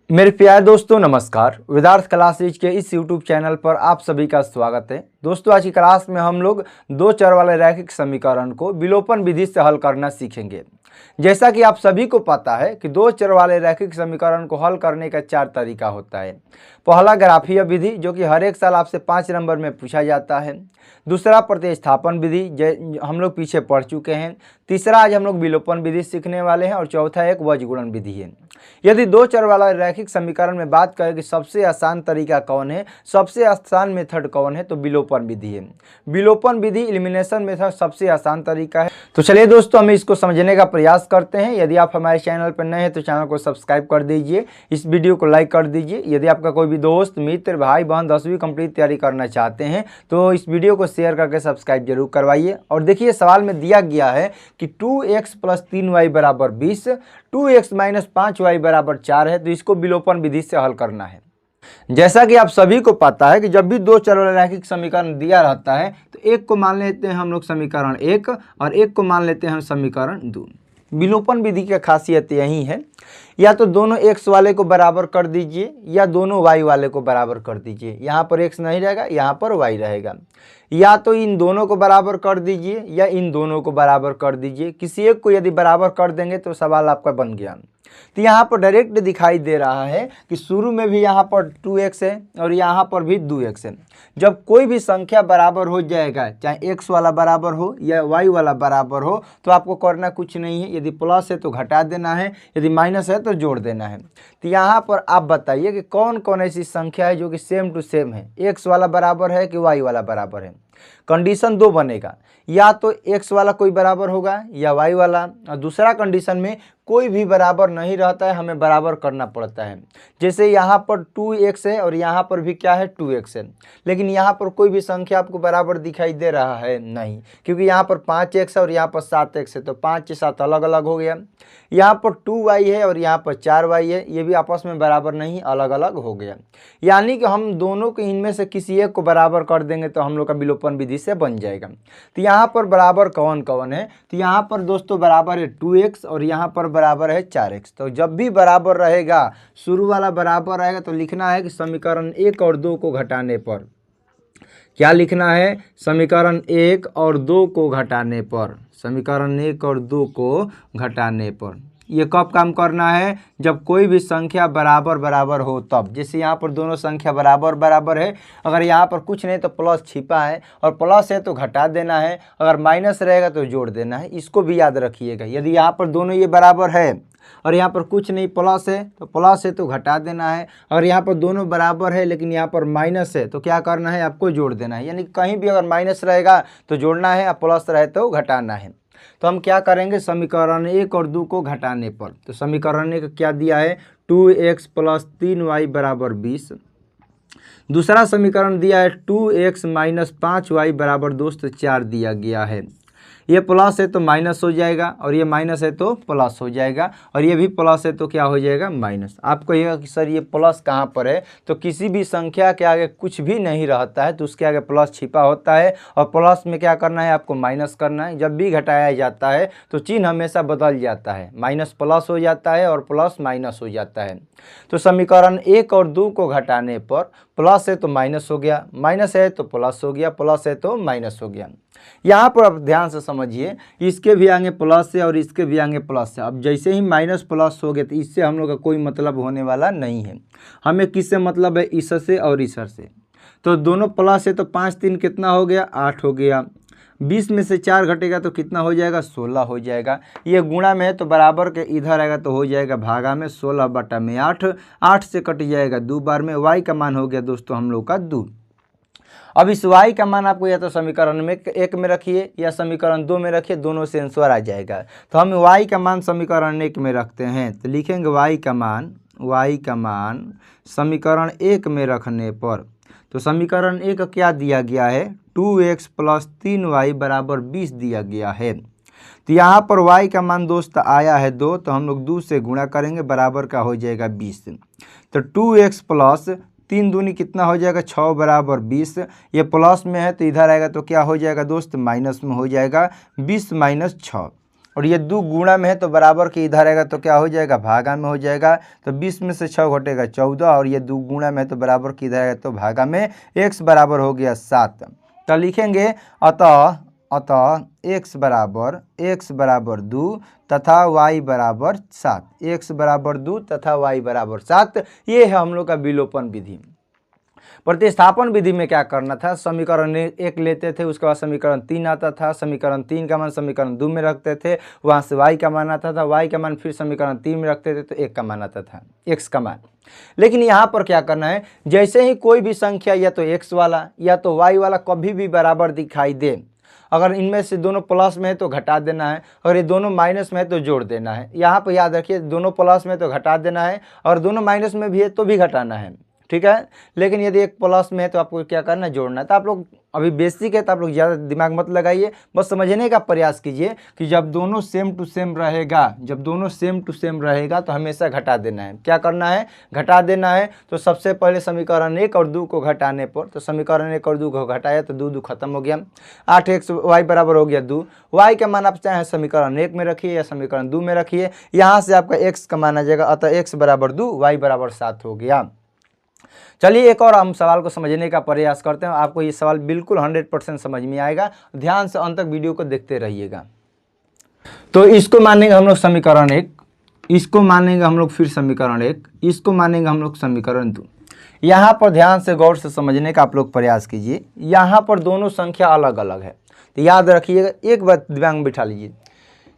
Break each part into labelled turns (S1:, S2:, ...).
S1: मेरे प्यारे दोस्तों नमस्कार। विद्यार्थ क्लासेज के इस YouTube चैनल पर आप सभी का स्वागत है। दोस्तों आज की क्लास में हम लोग दो चर वाले रैखिक समीकरण को विलोपन विधि से हल करना सीखेंगे। जैसा कि आप सभी को पता है कि दो चर वाले रैखिक समीकरण को हल करने का 4 तरीका होता है। पहला ग्राफीय विधि जो कि हर एक साल आपसे 5 नंबर में पूछा जाता है। दूसरा प्रतिस्थापन विधि हम लोग पीछे पढ़ चुके हैं। तीसरा आज हम लोग विलोपन विधि सीखने वाले हैं और चौथा एक वज्रगुणन विधि है। यदि दो चर वाला रैखिक समीकरण में बात करें कि सबसे आसान तरीका कौन है, सबसे आसान मेथड कौन है, तो विलोपन विधि है। विलोपन विधि एलिमिनेशन मेथड सबसे आसान तरीका है। तो चलिए दोस्तों हम इसको समझने का प्रयास करते हैं। यदि आप हमारे चैनल पर नए हैं तो चैनल को सब्सक्राइब कर दीजिए, इस वीडियो को लाइक कर दीजिए। यदि आपका कोई भी दोस्त मित्र भाई बहन 10वीं कंप्लीट तैयारी करना चाहते हैं तो इस वीडियो को शेयर करके सब्सक्राइब जरूर करवाइए। और देखिए सवाल में दिया गया है कि 2x + 3y = 20, 2x - 5y = 4 है, तो इसको विलोपन विधि से हल करना है। जैसा कि आप सभी को पता है कि जब भी दो चर वाला रैखिक समीकरण दिया रहता है तो एक को मान लेते हैं हम लोग समीकरण 1 और एक को मान लेते हैं हम समीकरण 2। विलोपन विधि की खासियत यही है, या तो दोनों x वाले को बराबर कर दीजिए या दोनों y वाले को बराबर कर दीजिए। यहाँ पर x नहीं रहेगा, यहाँ पर y रहेगा। या तो इन दोनों को बराबर कर दीजिए या इन दोनों को बराबर कर दीजिए। किसी एक को यदि बराबर कर देंगे तो सवाल आपका बन गया। तो यहाँ पर डायरेक्ट दिखाई दे रहा है कि शुरू में भी यहाँ पर 2x है और यहाँ पर भी 2x है। जब कोई भी संख्या बराबर हो जाएगा, चाहे x वाला बराबर हो या y वाला बराबर हो, तो आपको करना कुछ नहीं है। यदि प्लस है तो घटा देना है, यदि माइनस है तो जोड़ देना है। तो यहाँ पर आप बताइए कि कौन कौन ऐसी संख्या है जो कि सेम टू सेम है, x वाला बराबर है कि y वाला बराबर है। कंडीशन 2 बनेगा, या तो x वाला कोई बराबर होगा या y वाला। और दूसरा कंडीशन में कोई भी बराबर नहीं रहता है, हमें बराबर करना पड़ता है। जैसे यहाँ पर 2x है और यहाँ पर भी क्या है 2x है, लेकिन यहाँ पर कोई भी संख्या आपको बराबर दिखाई दे रहा है नहीं, क्योंकि यहाँ पर 5x है और यहाँ पर 7x है, तो 5 से 7 अलग अलग हो गया। यहाँ पर 2y है और यहाँ पर 4y है, ये भी आपस में बराबर नहीं, अलग अलग हो गया। यानी कि हम दोनों के इनमें से किसी एक को बराबर कर देंगे तो हम लोग का विलोपन विधि से बन जाएगा। तो यहाँ पर बराबर कौन कौन है, तो यहाँ पर दोस्तों बराबर है 2x और यहाँ पर बराबर है 4x। तो जब भी बराबर रहेगा, शुरू वाला बराबर रहेगा, तो लिखना है कि समीकरण 1 और 2 को घटाने पर, क्या लिखना है, समीकरण 1 और 2 को घटाने पर, समीकरण 1 और 2 को घटाने पर। ये कब काम करना है, जब कोई भी संख्या बराबर बराबर हो तब। जैसे यहाँ पर दोनों संख्या बराबर बराबर है, अगर यहाँ पर कुछ नहीं तो प्लस छिपा है, और प्लस है तो घटा देना है, अगर माइनस रहेगा तो जोड़ देना है। इसको भी याद रखिएगा। यदि यहाँ पर दोनों ये बराबर है और यहाँ पर कुछ नहीं प्लस है, तो प्लस है तो घटा देना है। अगर यहाँ पर दोनों बराबर है लेकिन यहाँ पर माइनस है तो क्या करना है, आपको जोड़ देना है। यानी कहीं भी अगर माइनस रहेगा तो जोड़ना है, और प्लस रहे तो घटाना है। तो हम क्या करेंगे, समीकरण 1 और 2 को घटाने पर, तो समीकरण 1 क्या दिया है, 2x + 3y = 20। दूसरा समीकरण दिया है 2x - 5y = दोस्त 4 दिया गया है। ये प्लस है तो माइनस हो जाएगा, और ये माइनस है तो प्लस हो जाएगा, और ये भी प्लस है तो क्या हो जाएगा, माइनस। आपको कहिएगा कि सर ये प्लस कहाँ पर है, तो किसी भी संख्या के आगे कुछ भी नहीं रहता है तो उसके आगे प्लस छिपा होता है, और प्लस में क्या करना है, आपको माइनस करना है। जब भी घटाया जाता है तो चिन्ह हमेशा बदल जाता है, माइनस प्लस हो जाता है और प्लस माइनस हो जाता है। तो समीकरण 1 और 2 को घटाने पर, प्लस है तो माइनस हो गया, माइनस है तो प्लस हो गया, प्लस है तो माइनस हो गया। यहाँ पर आप ध्यान से समझिए, इसके भी आगे प्लस है और इसके भी आगे प्लस है। अब जैसे ही माइनस प्लस हो गया तो इससे हम लोग का कोई मतलब होने वाला नहीं है। हमें किससे मतलब है, इससे और इससे। तो दोनों प्लस है तो 5 3 कितना हो गया, 8 हो गया। 20 में से 4 घटेगा तो कितना हो जाएगा, 16 हो जाएगा। ये गुणा में है तो बराबर के इधर आएगा तो हो जाएगा भागा में, 16/8। 8 से कट जाएगा 2 बार में। y का मान हो गया दोस्तों हम लोग का 2। अब इस y का मान आपको या तो समीकरण में 1 में रखिए या समीकरण 2 में रखिए, दोनों से आंसर आ जाएगा। तो हम y का मान समीकरण 1 में रखते हैं, तो लिखेंगे y का मान समीकरण 1 में रखने पर, तो समीकरण 1 क्या दिया गया है, 2x + 3y = 20 दिया गया है। तो यहाँ पर y का मान दोस्त आया है 2, तो हम लोग 2 से गुणा करेंगे, बराबर का हो जाएगा 20। तो 2x + 3 दूनी कितना हो जाएगा, 6 = 20। ये प्लस में है तो इधर आएगा तो क्या हो जाएगा दोस्त, माइनस में हो जाएगा, 20 - 6। और ये 2 गुणा में है तो बराबर के इधर आएगा तो क्या हो जाएगा, भागा में हो जाएगा। तो 20 में से 6 घटेगा 14 और ये 2 गुणा में है तो बराबर के इधर आएगा तो भागा में x बराबर हो गया 7। तो लिखेंगे अतः x बराबर 2 तथा y बराबर 7, x बराबर 2 तथा y बराबर 7। ये है हम लोग का विलोपन विधि। प्रतिस्थापन विधि में क्या करना था, समीकरण 1 लेते थे, उसके बाद समीकरण 3 आता था, समीकरण 3 का मान समीकरण 2 में रखते थे, वहाँ से y का मान आता था, y का मान फिर समीकरण 3 में रखते थे तो 1 का मान आता था, x का मान। लेकिन यहाँ पर क्या करना है, जैसे ही कोई भी संख्या या तो x वाला या तो y वाला कभी भी बराबर दिखाई दे, अगर इनमें से दोनों प्लस में है तो घटा देना है, और ये दोनों माइनस में है तो जोड़ देना है। यहाँ पर याद रखिए, दोनों प्लस में तो घटा देना है और दोनों माइनस में भी है तो भी घटाना है, ठीक है। लेकिन यदि एक प्लस में है तो आपको क्या करना है, जोड़ना है। तो आप लोग अभी बेसिक है तो आप लोग ज़्यादा दिमाग मत लगाइए, बस समझने का प्रयास कीजिए कि जब दोनों सेम टू सेम रहेगा तो हमेशा घटा देना है। क्या करना है, घटा देना है। तो सबसे पहले समीकरण 1 और 2 को घटाने पर, तो समीकरण 1 और 2 को घटाया तो 2 खत्म हो गया, 8x y बराबर हो गया 2। y का मान आप चाहे समीकरण 1 में रखिए या समीकरण 2 में रखिए, यहाँ से आपका x का मान आ जाएगा, अतः x बराबर 2 y बराबर 7 हो गया। चलिए एक और हम सवाल को समझने का प्रयास करते हैं। आपको ये सवाल बिल्कुल 100% समझ में आएगा, ध्यान से अंत तक वीडियो को देखते रहिएगा। तो इसको मानेंगे हम लोग समीकरण 1, इसको मानेंगे हम लोग फिर समीकरण 1, इसको मानेंगे हम लोग समीकरण 2। यहाँ पर ध्यान से गौर से समझने का आप लोग प्रयास कीजिए। यहाँ पर दोनों संख्या अलग अलग है, तो याद रखिएगा, एक बात दिमाग में बिठा लीजिए,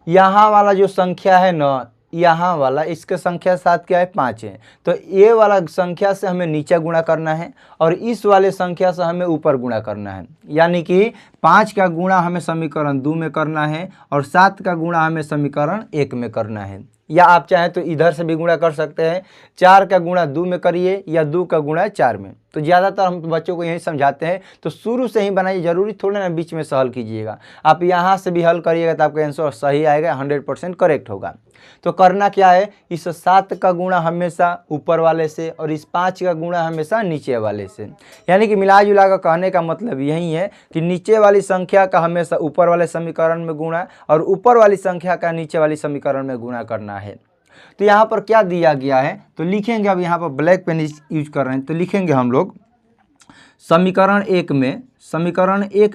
S1: यहाँ वाला जो संख्या है ना, यहाँ वाला, इसके संख्या साथ क्या है, 5 है। तो ये वाला संख्या से हमें नीचे गुणा करना है और इस वाले संख्या से हमें ऊपर गुणा करना है। यानी कि 5 का गुणा हमें समीकरण 2 में करना है और 7 का गुणा हमें समीकरण 1 में करना है। या आप चाहें तो इधर से भी गुणा कर सकते हैं, 4 का गुणा 2 में करिए या 2 का गुणा 4 में। तो ज़्यादातर हम बच्चों को यही समझाते हैं, तो शुरू से ही बनाइए, जरूरी थोड़ा ना बीच में से हल कीजिएगा। आप यहाँ से भी हल करिएगा तो आपका आंसर सही आएगा, 100% करेक्ट होगा। तो करना क्या है, इस 7 का गुणा हमेशा ऊपर वाले से और इस 5 का गुणा हमेशा नीचे वाले से। यानी कि मिला जुला कर कहने का मतलब यही है कि नीचे वाली संख्या का हमेशा ऊपर वाले समीकरण में गुणा और ऊपर वाली संख्या का नीचे वाली समीकरण में गुणा करना है। तो यहाँ पर क्या दिया गया है, तो लिखेंगे, अब यहाँ पर ब्लैक पेन यूज कर रहे हैं, तो लिखेंगे हम लोग समीकरण 1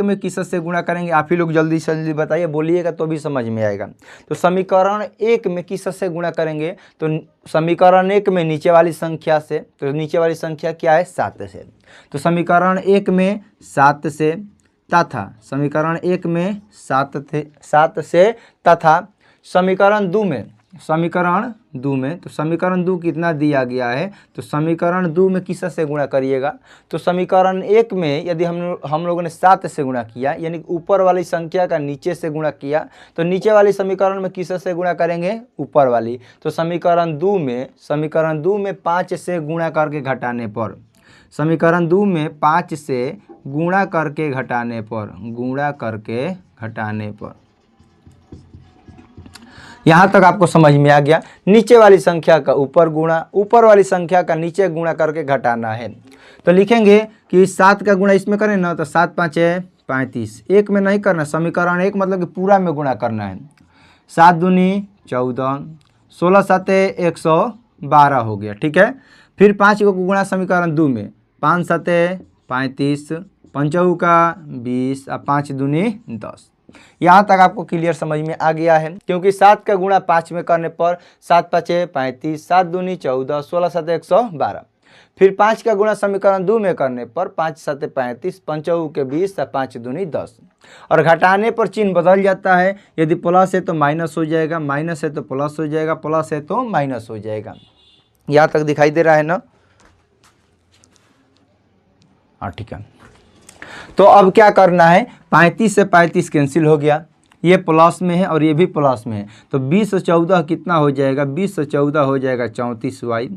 S1: में किससे गुणा करेंगे, आप ही लोग जल्दी से जल्दी बताइए, बोलिएगा तो भी समझ में आएगा। तो समीकरण 1 में किससे गुणा करेंगे, तो समीकरण 1 में नीचे वाली संख्या से, तो नीचे वाली संख्या क्या है, 7 से। तो समीकरण 1 में 7 से तथा समीकरण 1 में 7 से तथा समीकरण 2 में, तो समीकरण 2 कितना दिया गया है, तो समीकरण 2 में किससे गुणा करिएगा, तो समीकरण 1 में यदि हम लोगों ने 7 से गुणा किया, यानी ऊपर वाली संख्या का नीचे से गुणा किया, तो नीचे वाली समीकरण में किससे गुणा करेंगे, ऊपर वाली। तो समीकरण 2 में 5 से गुणा करके घटाने पर, समीकरण 2 में 5 से गुणा करके घटाने पर यहाँ तक आपको समझ में आ गया। नीचे वाली संख्या का ऊपर गुणा, ऊपर वाली संख्या का नीचे गुणा करके घटाना है। तो लिखेंगे कि 7 का गुणा इसमें करें ना, तो 7 5 35, 1 में नहीं करना, समीकरण 1 मतलब कि पूरा में गुणा करना है। 7 दूनी 14, 16 7 112 हो गया, ठीक है। फिर 5 को गुणा समीकरण 2 में, 5 7 35, 5 का 20 और 5 दूनी 10। यहाँ तक आपको क्लियर समझ में आ गया है, क्योंकि 7 का गुणा 5 में करने पर 7 5 35, 7 दूनी 14, 16 7 112। फिर 5 का गुणा समीकरण 2 में करने पर 5 7 35, 5 के 20 और 5 दूनी 10। और घटाने पर चिन्ह बदल जाता है, यदि प्लस है तो माइनस हो जाएगा, माइनस है तो प्लस हो जाएगा, प्लस है तो माइनस हो जाएगा। यहाँ तक दिखाई दे रहा है ना, हाँ ठीक है। तो अब क्या करना है, 35 से 35 कैंसिल हो गया, ये प्लस में है और ये भी प्लस में है, तो 20 और 14 कितना हो जाएगा, 20 और 14 हो जाएगा 34y।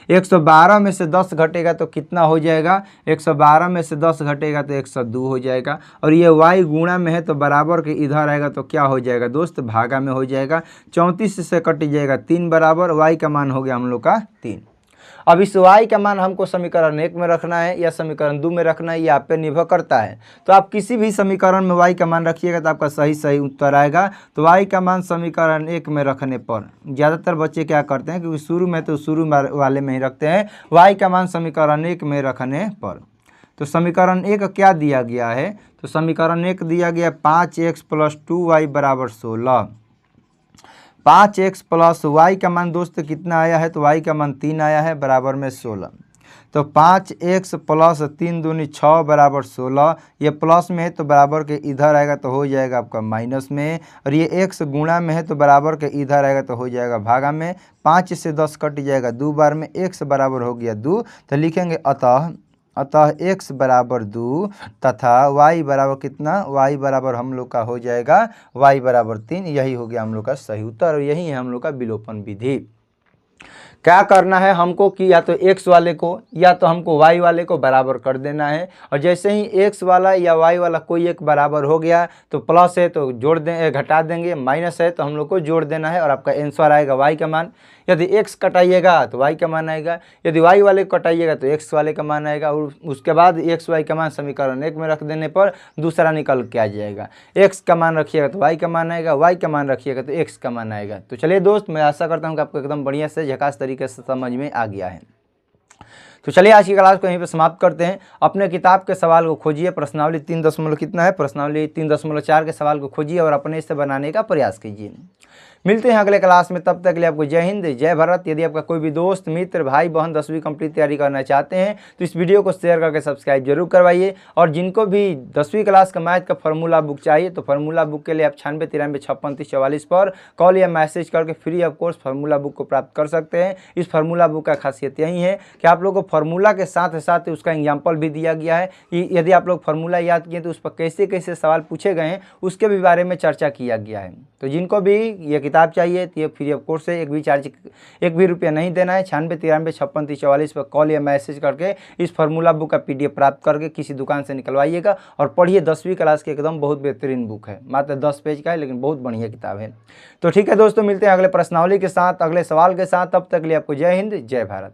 S1: 112 में से 10 घटेगा तो कितना हो जाएगा, 112 में से 10 घटेगा तो 102 हो जाएगा। और ये y गुणा में है तो बराबर के इधर आएगा तो क्या हो जाएगा दोस्त, भागा में हो जाएगा। 34 से कट जाएगा 3 बराबर, y का मान हो गया हम लोग का 3। अब इस y का मान हमको समीकरण 1 में रखना है या समीकरण 2 में रखना है, ये आप पे निर्भर करता है। तो आप किसी भी समीकरण में y का मान रखिएगा तो आपका सही उत्तर आएगा। तो y का मान समीकरण 1 में रखने पर ज़्यादातर बच्चे क्या करते हैं, क्योंकि शुरू वाले में ही रखते हैं, y का मान समीकरण 1 में रखने पर। तो समीकरण 1 क्या दिया गया है, तो समीकरण 1 दिया गया 5x + 2y = 16। 5x + y का मान दोस्त कितना आया है, तो y का मान 3 आया है, बराबर में 16। तो 5x + 3 दूनी 6 = 16। ये प्लस में है तो बराबर के इधर आएगा तो हो जाएगा आपका माइनस में, और ये x गुणा में है तो बराबर के इधर आएगा तो हो जाएगा भागा में। 5 से 10 कट जाएगा 2 बार में, x बराबर हो गया 2। तो लिखेंगे अतः x बराबर 2 तथा y बराबर कितना, y बराबर हम लोग का हो जाएगा y बराबर 3। यही हो गया हम लोग का सही उत्तर, और यही है हम लोग का विलोपन विधि। क्या करना है हमको कि या तो x वाले को या तो हमको y वाले को बराबर कर देना है, और जैसे ही x वाला या y वाला कोई एक बराबर हो गया तो प्लस है तो जोड़ दें, घटा देंगे, माइनस है तो हम लोग को जोड़ देना है, और आपका आंसर आएगा y का मान। यदि x कटाइएगा तो y का मान आएगा, यदि y वाले को कटाइएगा तो x वाले का मान आएगा, और उसके बाद x y का मान समीकरण 1 में रख देने पर दूसरा निकल के आ जाएगा। x का मान रखिएगा तो y का मान आएगा, y का मान रखिएगा तो x का मान आएगा। तो चलिए दोस्त, मैं आशा करता हूँ कि आपको एकदम बढ़िया से झकास तरीके से समझ में आ गया है। तो चलिए आज की क्लास को यहीं पे समाप्त करते हैं। अपने किताब के सवाल को खोजिए, प्रश्नावली 3 कितना है, प्रश्नावली 3.4 के सवाल को खोजिए और अपने से बनाने का प्रयास कीजिए। मिलते हैं अगले क्लास में, तब तक के लिए आपको जय हिंद, जय भारत। यदि आपका कोई भी दोस्त, मित्र, भाई बहन 10वीं कंप्लीट तैयारी करना चाहते हैं तो इस वीडियो को शेयर करके सब्सक्राइब जरूर करवाइए। और जिनको भी 10वीं क्लास का मैथ का फार्मूला बुक चाहिए तो फार्मूला बुक के लिए आप 96 93 56 30 44 पर कॉल या मैसेज करके free of course formula book को प्राप्त कर सकते हैं। इस फार्मूला बुक का खासियत यही है कि आप लोग को फार्मूला के साथ साथ उसका एग्जाम्पल भी दिया गया है कि यदि आप लोग फार्मूला याद किए तो उस पर कैसे कैसे सवाल पूछे गए हैं उसके भी बारे में चर्चा किया गया है। तो जिनको भी ये किताब चाहिए तो ये फ्री ऑफ कोर्स है, एक भी रुपया नहीं देना है। 96 93 56 30 44 पर कॉल या मैसेज करके इस फार्मूला बुक का PDF प्राप्त करके किसी दुकान से निकलवाइएगा और पढ़िए। 10वीं क्लास की एकदम बहुत बेहतरीन बुक है, मात्र 10 पेज का है लेकिन बहुत बढ़िया किताब है। तो ठीक है दोस्तों, मिलते हैं अगले प्रश्नावली के साथ, अगले सवाल के साथ। तब तक के लिए आपको जय हिंद, जय भारत।